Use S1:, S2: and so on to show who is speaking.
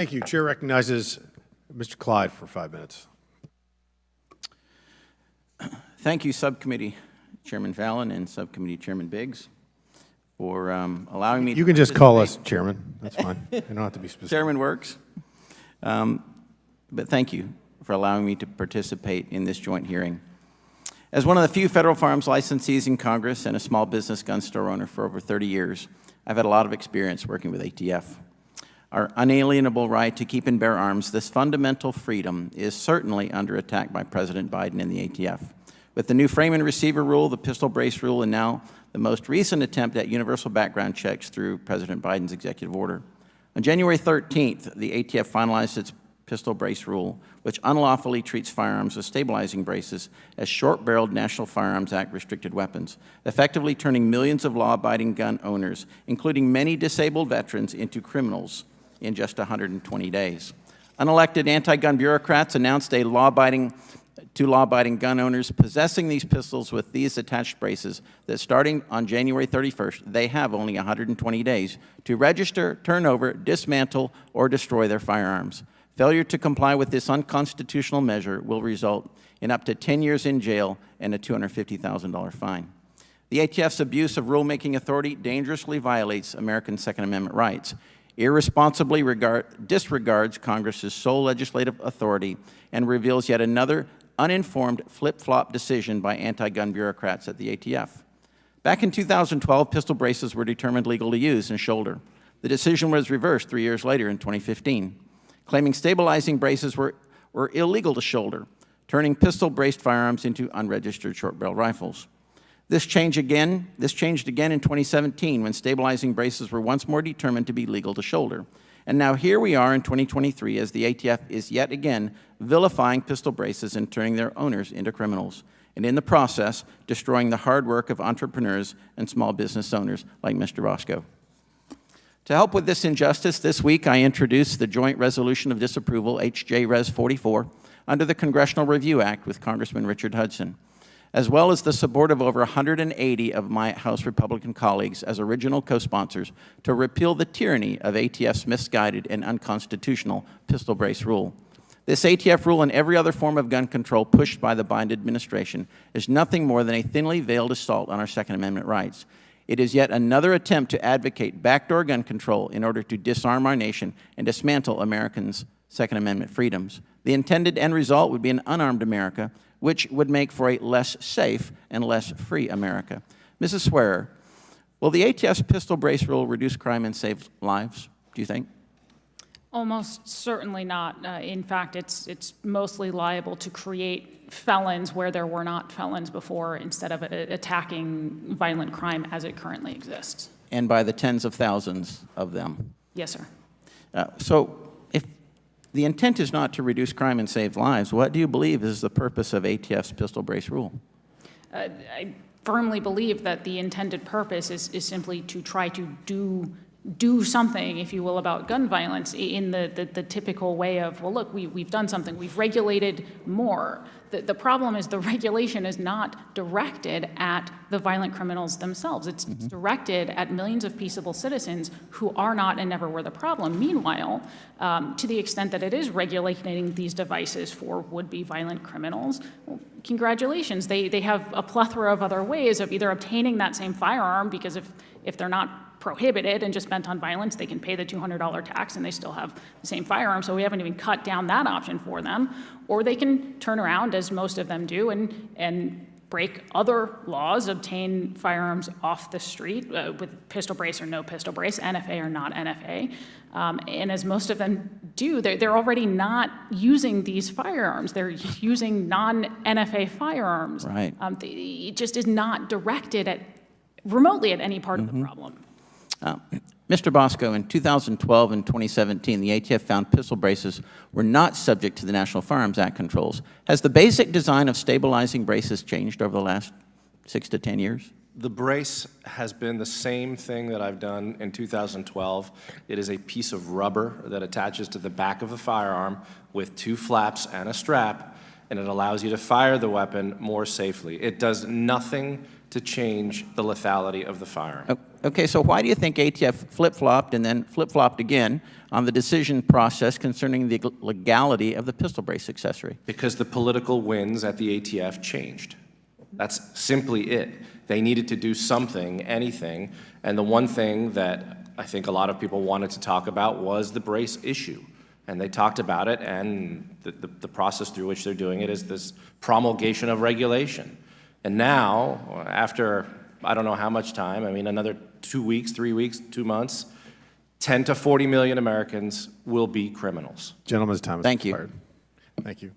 S1: Thank you. Chair recognizes Mr. Clyde for 5 minutes.
S2: Thank you, Subcommittee Chairman Fallon and Subcommittee Chairman Biggs, for allowing me to
S1: You can just call us Chairman. That's fine. You don't have to be specific.
S2: Chairman works. But thank you for allowing me to participate in this joint hearing. As one of the few federal firearms licensees in Congress and a small business gun store owner for over 30 years, I've had a lot of experience working with ATF. Our unalienable right to keep and bear arms, this fundamental freedom, is certainly under attack by President Biden and the ATF. With the new frame and receiver rule, the pistol brace rule, and now the most recent attempt at universal background checks through President Biden's executive order. On January 13th, the ATF finalized its pistol brace rule, which unlawfully treats firearms with stabilizing braces as short-barreled National Firearms Act restricted weapons, effectively turning millions of law-abiding gun owners, including many disabled veterans, into criminals in just 120 days. Unelected anti-gun bureaucrats announced to law-abiding gun owners possessing these pistols with these attached braces that starting on January 31st, they have only 120 days to register, turn over, dismantle, or destroy their firearms. Failure to comply with this unconstitutional measure will result in up to 10 years in jail and a $250,000 fine. The ATF's abuse of rulemaking authority dangerously violates American Second Amendment rights, irresponsibly disregards Congress's sole legislative authority, and reveals yet another uninformed flip-flop decision by anti-gun bureaucrats at the ATF. Back in 2012, pistol braces were determined legal to use and shoulder. The decision was reversed 3 years later in 2015, claiming stabilizing braces were illegal to shoulder, turning pistol-braced firearms into unregistered short-barrel rifles. This changed again in 2017 when stabilizing braces were once more determined to be legal to shoulder. And now here we are in 2023 as the ATF is yet again vilifying pistol braces and turning their owners into criminals, and in the process destroying the hard work of entrepreneurs and small business owners like Mr. Bosco. To help with this injustice, this week I introduced the Joint Resolution of Disapproval, HJ Res 44, under the Congressional Review Act with Congressman Richard Hudson, as well as the support of over 180 of my House Republican colleagues as original co-sponsors to repeal the tyranny of ATF's misguided and unconstitutional pistol brace rule. This ATF rule and every other form of gun control pushed by the Biden administration is nothing more than a thinly veiled assault on our Second Amendment rights. It is yet another attempt to advocate backdoor gun control in order to disarm our nation and dismantle Americans' Second Amendment freedoms. The intended end result would be an unarmed America, which would make for a less safe and less free America. Mrs. Swearer, will the ATF's pistol brace rule reduce crime and save lives, do you think?
S3: Almost certainly not. In fact, it's mostly liable to create felons where there were not felons before instead of attacking violent crime as it currently exists.
S2: And by the tens of thousands of them.
S3: Yes, sir.
S2: So if the intent is not to reduce crime and save lives, what do you believe is the purpose of ATF's pistol brace rule?
S3: I firmly believe that the intended purpose is simply to try to do something, if you will, about gun violence in the typical way of, well, look, we've done something. We've regulated more. The problem is the regulation is not directed at the violent criminals themselves. It's directed at millions of peaceable citizens who are not and never were the problem. Meanwhile, to the extent that it is regulating these devices for would-be violent criminals, well, congratulations. They have a plethora of other ways of either obtaining that same firearm, because if they're not prohibited and just spent on violence, they can pay the $200 tax and they still have the same firearm, so we haven't even cut down that option for them. Or they can turn around, as most of them do, and break other laws, obtain firearms off the street with pistol brace or no pistol brace, NFA or not NFA. And as most of them do, they're already not using these firearms. They're using non-NFA firearms.
S2: Right.
S3: It just is not directed remotely at any part of the problem.
S2: Mr. Bosco, in 2012 and 2017, the ATF found pistol braces were not subject to the National Firearms Act controls. Has the basic design of stabilizing braces changed over the last 6 to 10 years?
S4: The brace has been the same thing that I've done in 2012. It is a piece of rubber that attaches to the back of a firearm with 2 flaps and a strap, and it allows you to fire the weapon more safely. It does nothing to change the lethality of the firearm.
S2: Okay, so why do you think ATF flip-flopped and then flip-flopped again on the decision process concerning the legality of the pistol brace accessory?
S4: Because the political winds at the ATF changed. That's simply it. They needed to do something, anything, and the one thing that I think a lot of people wanted to talk about was the brace issue. And they talked about it, and the process through which they're doing it is this promulgation of regulation. And now, after I don't know how much time, I mean another 2 weeks, 3 weeks, 2 months, 10 to 40 million Americans will be criminals.
S1: Gentleman's time has
S2: Thank you.
S1: expired. Thank you.